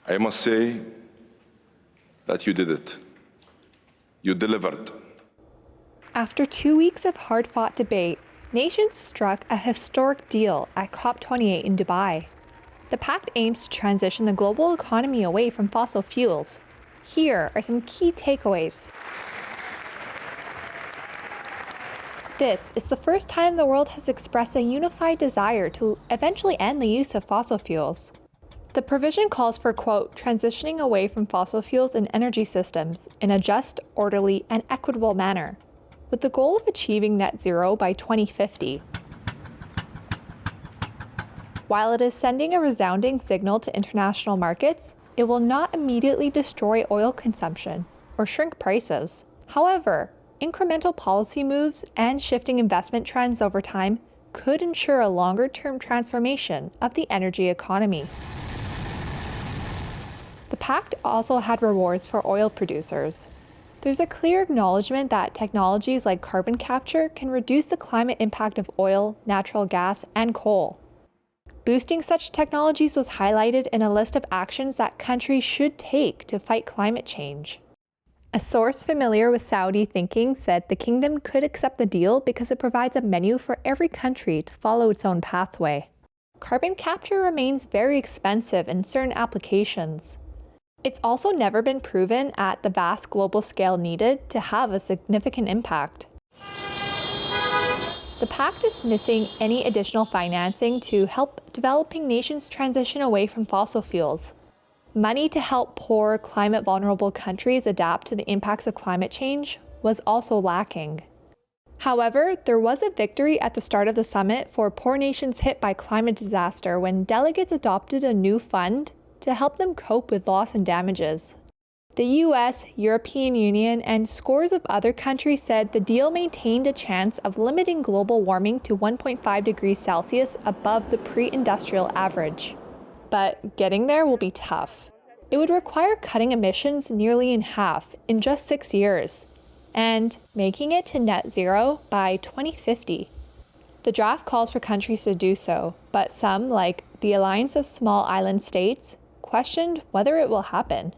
I must say that you did it. You delivered. After 2 weeks of hard-fought debate, nations struck a historic deal at COP28 in Dubai. The pact aims to transition the global economy away from fossil fuels. Here are some key takeaways. This is the first time the world has expressed a unified desire to eventually end the use of fossil fuels. The provision calls for, quote, transitioning away from fossil fuels in energy systems in a just, orderly, and equitable manner, with the goal of achieving net zero by 2050. While it is sending a resounding signal to international markets, it will not immediately destroy oil consumption or shrink prices. However, incremental policy moves and shifting investment trends over time could ensure a longer-term transformation of the energy economy. The pact also had rewards for oil producers. There's a clear acknowledgement that technologies like carbon capture can reduce the climate impact of oil, natural gas, and coal. Boosting such technologies was highlighted in a list of actions that countries should take to fight climate change. A source familiar with Saudi thinking said the kingdom could accept the deal because it provides a menu for every country to follow its own pathway. Carbon capture remains very expensive in certain applications. It's also never been proven at the vast global scale needed to have a significant impact. The pact is missing any additional financing to help developing nations transition away from fossil fuels. Money to help poor, climate-vulnerable countries adapt to the impacts of climate change was also lacking. However, there was a victory at the start of the summit for poor nations hit by climate disaster when delegates adopted a new fund to help them cope with loss and damages. The US, European Union, and scores of other countries said the deal maintained a chance of limiting global warming to 1.5 degrees Celsius above the pre-industrial average. But getting there will be tough. It would require cutting emissions nearly in half in just 6 years, and making it to net zero by 2050. The draft calls for countries to do so, but some, like the Alliance of Small Island States, questioned whether it will happen.